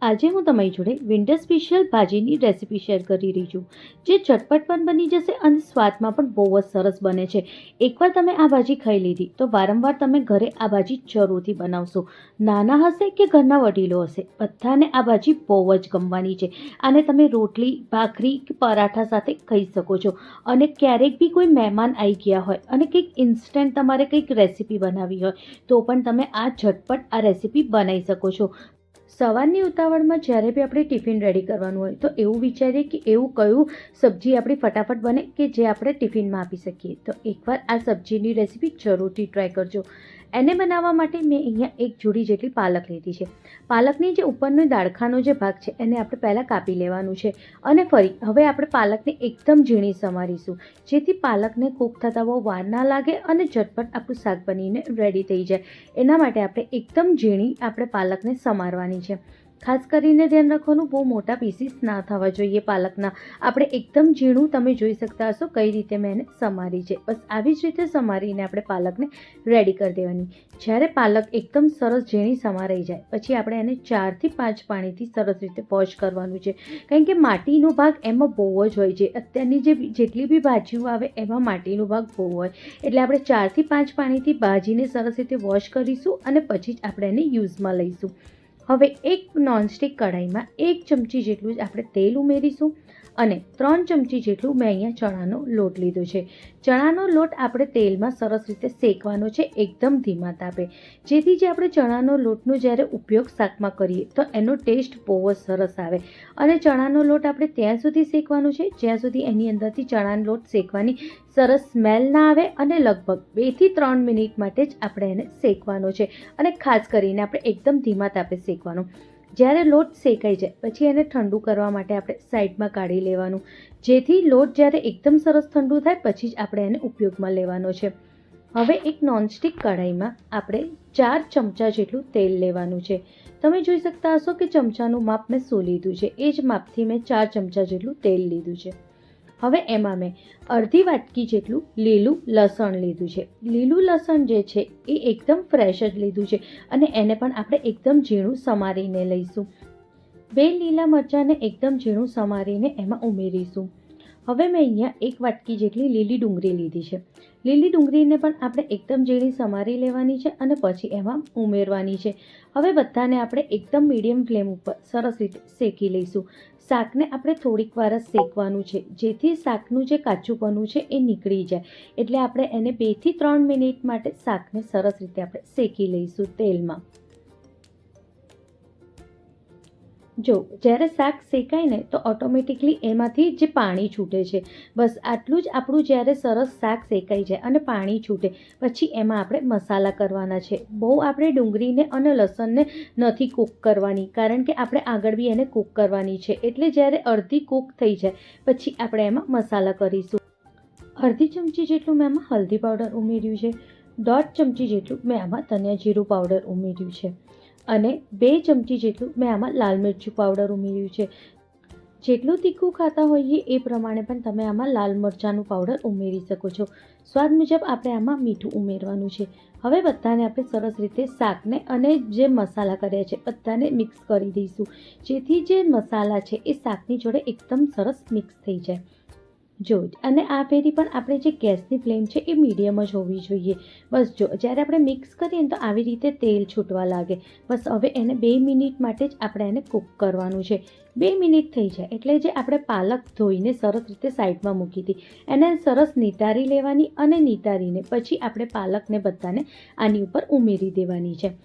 આજે હું તમારી જોડે વિન્ટર સ્પેશિયલ ભાજીની રેસીપી શેર કરી રહી છું, જે ઝટપટ પણ બની જશે અને સ્વાદમાં પણ બહુ જ સરસ બને છે. એકવાર તમે આ ભાજી ખાઈ લીધી તો વારંવાર તમે ઘરે આ ભાજી જરૂરથી બનાવશો. નાના હશે કે ઘરના વડીલો હશે, બધાને આ ભાજી બહુ જ ગમવાની છે. આને તમે રોટલી, ભાખરી કે પરાઠા સાથે ખાઈ શકો છો. અને ક્યારેક બી કોઈ મહેમાન આવી ગયા હોય અને કંઈક ઇન્સ્ટન્ટ તમારે કંઈક રેસીપી બનાવવી હોય તો પણ તમે આ ઝટપટ આ રેસીપી બનાવી શકો છો. સવારની ઉતાવળમાં જ્યારે બી આપણે ટિફિન રેડી કરવાનું હોય તો એવું વિચારીએ કે એવું કયું સબ્જી આપણી ફટાફટ બને કે જે આપણે ટિફિનમાં આપી શકીએ. તો એકવાર આ સબ્જીની રેસીપી જરૂરથી ટ્રાય કરજો. એને બનાવવા માટે મેં અહીંયા એક જોડી જેટલી પાલક લીધી છે. પાલકની જે ઉપરનો દાળખાનો જે ભાગ છે એને આપણે પહેલાં કાપી લેવાનું છે. અને ફરી હવે આપણે પાલકને એકદમ ઝીણી સમારીશું, જેથી પાલકને કૂક થતાં બહુ વાર ના લાગે અને ઝટપટ આપણું શાક બનીને રેડી થઈ જાય. એના માટે આપણે એકદમ ઝીણી આપણે પાલકને સમારવાની છે. ખાસ કરીને ધ્યાન રાખવાનું, બહુ મોટા પીસીસ ના થવા જોઈએ પાલકના. આપણે એકદમ ઝીણું તમે જોઈ શકતા હશો કઈ રીતે મેં એને સમારી છે. બસ આવી જ રીતે સમારીને આપણે પાલકને રેડી કરી દેવાની. જ્યારે પાલક એકદમ સરસ ઝીણી સમારાઈ જાય પછી આપણે એને 4 થી 5 પાણીથી સરસ રીતે વોશ કરવાનું છે. કારણ કે માટીનો ભાગ એમાં બહુ જ હોય છે. અત્યારની જેટલી બી ભાજીઓ આવે એમાં માટીનો ભાગ બહુ હોય, એટલે આપણે 4 થી 5 પાણીથી ભાજીને સરસ રીતે વોશ કરીશું અને પછી જ આપણે એને યુઝમાં લઈશું. હવે એક નોનસ્ટિક કઢાઈમાં 1 ચમચી જેટલું જ આપણે તેલ ઉમેરીશું અને 3 ચમચી જેટલું મેં અહીંયા ચણાનો લોટ લીધો છે. ચણાનો લોટ આપણે તેલમાં સરસ રીતે શેકવાનો છે, એકદમ ધીમા તાપે, જેથી જે આપણે ચણાનો લોટનો જ્યારે ઉપયોગ શાકમાં કરીએ તો એનો ટેસ્ટ બહુ જ સરસ આવે. અને ચણાનો લોટ આપણે ત્યાં સુધી શેકવાનો છે જ્યાં સુધી એની અંદરથી ચણાનો લોટ શેકવાની સરસ સ્મેલ ના આવે. અને લગભગ 2 થી 3 મિનિટ માટે જ આપણે એને શેકવાનો છે. અને ખાસ કરીને આપણે એકદમ ધીમા તાપે શેકવાનું. જ્યારે લોટ શેકાઈ જાય પછી એને ઠંડુ કરવા માટે આપણે સાઈડમાં કાઢી લેવાનું, જેથી લોટ જ્યારે એકદમ સરસ ઠંડુ થાય પછી જ આપણે એને ઉપયોગમાં લેવાનો છે. હવે એક નોનસ્ટિક કઢાઈમાં આપણે 4 ચમચા જેટલું તેલ લેવાનું છે. તમે જોઈ શકતા હશો કે ચમચાનું માપ મેં શું લીધું છે, એ જ માપથી મેં 4 ચમચા જેટલું તેલ લીધું છે. હવે એમાં મેં અડધી વાટકી જેટલું લીલું લસણ લીધું છે. લીલું લસણ જે છે એ એકદમ ફ્રેશ જ લીધું છે અને એને પણ આપણે એકદમ ઝીણું સમારીને લઈશું. 2 લીલા મરચાંને એકદમ ઝીણું સમારીને એમાં ઉમેરીશું. હવે મેં અહીંયા 1 વાટકી જેટલી લીલી ડુંગળી લીધી છે. લીલી ડુંગળીને પણ આપણે એકદમ ઝીણી સમારી લેવાની છે અને પછી એમાં ઉમેરવાની છે. હવે બધાને આપણે એકદમ મીડિયમ ફ્લેમ ઉપર સરસ રીતે શેકી લઈશું. શાકને આપણે થોડીક વાર જ શેકવાનું છે, જેથી શાકનું જે કાચુંપણું છે એ નીકળી જાય. એટલે આપણે એને 2 થી 3 મિનિટ માટે શાકને સરસ રીતે આપણે શેકી લઈશું તેલમાં. જો જ્યારે શાક શેકાય ને તો ઓટોમેટિકલી એમાંથી જે પાણી છૂટે છે, બસ આટલું જ આપણું જ્યારે સરસ શાક શેકાઈ જાય અને પાણી છૂટે પછી એમાં આપણે મસાલા કરવાના છે. બહુ આપણે ડુંગળીને અને લસણને નથી કૂક કરવાની, કારણ કે આપણે આગળ બી એને કૂક કરવાની છે. એટલે જ્યારે અડધી કૂક થઈ જાય પછી આપણે એમાં મસાલા કરીશું. અડધી ચમચી જેટલું મેં આમાં હલ્દી પાવડર ઉમેર્યું છે. 1.5 ચમચી જેટલું મેં આમાં ધનિયા જીરું પાવડર ઉમેર્યું છે અને 2 ચમચી જેટલું મેં આમાં લાલ મરચું પાવડર ઉમેર્યું છે. જેટલું તીખું ખાતા હોઈએ એ પ્રમાણે પણ તમે આમાં લાલ મરચાંનું પાવડર ઉમેરી શકો છો. સ્વાદ મુજબ આપણે આમાં મીઠું ઉમેરવાનું છે. હવે બધાને આપણે સરસ રીતે શાકને અને જે મસાલા કર્યા છે બધાને મિક્સ કરી દઈશું, જેથી જે મસાલા છે એ શાકની જોડે એકદમ સરસ મિક્સ થઈ જાય. જો અને આ ફેરી પણ આપણે જે ગેસની ફ્લેમ છે એ મીડિયમ જ હોવી જોઈએ. બસ જો જ્યારે આપણે મિક્સ કરીએ ને તો આવી રીતે તેલ છૂટવા લાગે. બસ હવે એને 2 મિનિટ માટે જ આપણે એને કૂક કરવાનું છે. 2 મિનિટ થઈ જાય એટલે જે આપણે પાલક ધોઈને સરસ રીતે સાઈડમાં મૂકી હતી એને સરસ નિતારી લેવાની અને નિતારીને પછી આપણે પાલકને બધાને આની ઉપર ઉમેરી દેવાની છે.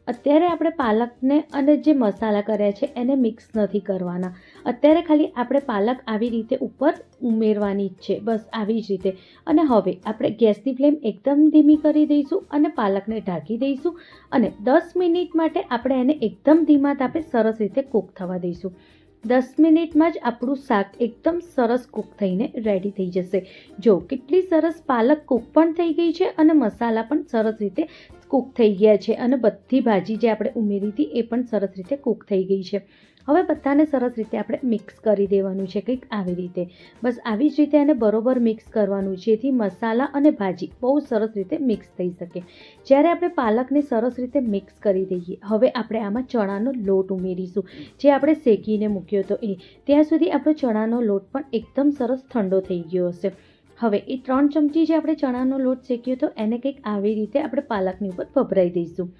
અત્યારે આપણે પાલકને અને જે મસાલા કર્યા છે એને મિક્સ નથી કરવાના. અત્યારે ખાલી આપણે પાલક આવી રીતે ઉપર ઉમેરવાની જ છે, બસ આવી જ રીતે. અને હવે આપણે ગેસની ફ્લેમ એકદમ ધીમી કરી દઈશું અને પાલકને ઢાંકી દઈશું અને 10 મિનિટ માટે આપણે એને એકદમ ધીમા તાપે સરસ રીતે કૂક થવા દઈશું. 10 મિનિટમાં જ આપણું શાક એકદમ સરસ કૂક થઈને રેડી થઈ જશે. જો કેટલી સરસ પાલક કૂક પણ થઈ ગઈ છે અને મસાલા પણ સરસ રીતે કૂક થઈ ગયા છે અને બધી ભાજી જે આપણે ઉમેરી હતી એ પણ સરસ રીતે કૂક થઈ ગઈ છે. હવે બધાને સરસ રીતે આપણે મિક્સ કરી દેવાનું છે, કંઈક આવી રીતે. બસ આવી જ રીતે એને બરોબર મિક્સ કરવાનું, જેથી મસાલા અને ભાજી બહુ સરસ રીતે મિક્સ થઈ શકે. જ્યારે આપણે પાલકને સરસ રીતે મિક્સ કરી દઈએ, હવે આપણે આમાં ચણાનો લોટ ઉમેરીશું, જે આપણે શેકીને મૂક્યો હતો એ. ત્યાં સુધી આપણો ચણાનો લોટ પણ એકદમ સરસ ઠંડો થઈ ગયો હશે. હવે એ 3 ચમચી જે આપણે ચણાનો લોટ શેક્યો હતો એને કંઈક આવી રીતે આપણે પાલકની ઉપર ભભરાઈ દઈશું.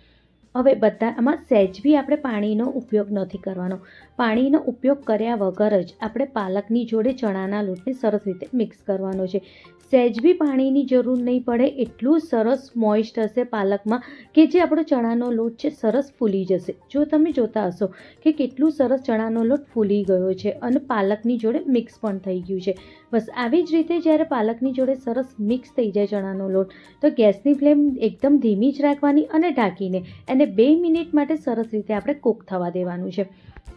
હવે આમાં સહેજ બી આપણે પાણીનો ઉપયોગ નથી કરવાનો. પાણીનો ઉપયોગ કર્યા વગર જ આપણે પાલકની જોડે ચણાના લોટને સરસ રીતે મિક્સ કરવાનો છે. સહેજ બી પાણીની જરૂર નહીં પડે, એટલું સરસ મોઇસ્ટ હશે પાલકમાં કે જે આપણો ચણાનો લોટ છે સરસ ફૂલી જશે. જો તમે જોતા હશો કે કેટલું સરસ ચણાનો લોટ ફૂલી ગયો છે અને પાલકની જોડે મિક્સ પણ થઈ ગયું છે. બસ આવી જ રીતે જ્યારે પાલકની જોડે સરસ મિક્સ થઈ જાય ચણાનો લોટ, તો ગેસની ફ્લેમ એકદમ ધીમી જ રાખવાની અને ઢાંકીને એને 2 મિનિટ માટે સરસ રીતે આપણે કૂક થવા દેવાનું છે.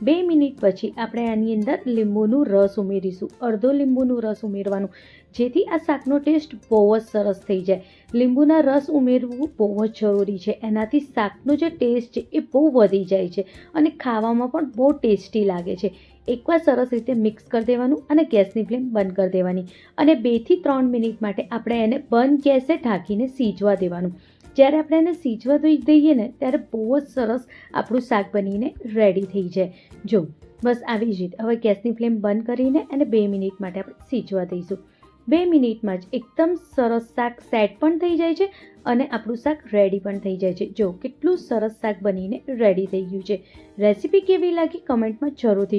2 મિનિટ પછી આપણે આની અંદર લીંબુનું રસ ઉમેરીશું, અડધો લીંબુનું રસ ઉમેરવાનું, જેથી આ શાકનો ટેસ્ટ બહુ જ સરસ થઈ જાય. લીંબુના રસ ઉમેરવું બહુ જ જરૂરી છે. એનાથી શાકનો જે ટેસ્ટ છે એ બહુ વધી જાય છે અને ખાવામાં પણ બહુ ટેસ્ટી લાગે છે. એકવાર સરસ રીતે મિક્સ કરી દેવાનું અને ગેસની ફ્લેમ બંધ કરી દેવાની અને 2 થી 3 મિનિટ માટે આપણે એને બંધ ગેસે ઢાંકીને સીજવા દેવાનું. જ્યારે આપણે એને સીજવા દઈએ ને ત્યારે બહુ જ સરસ આપણું શાક બનીને રેડી થઈ જાય. જો બસ આવી જ રીતે હવે ગેસની ફ્લેમ બંધ કરીને એને 2 મિનિટ માટે આપણે સીજવા દઈશું. 2 મિનિટમાં જ એકદમ સરસ શાક સેટ પણ થઈ જાય છે અને આપણું શાક રેડી પણ થઈ જાય છે. જો કેટલું સરસ શાક બનીને રેડી થઈ ગયું છે. રેસીપી કેવી લાગી કમેન્ટમાં જરૂરથી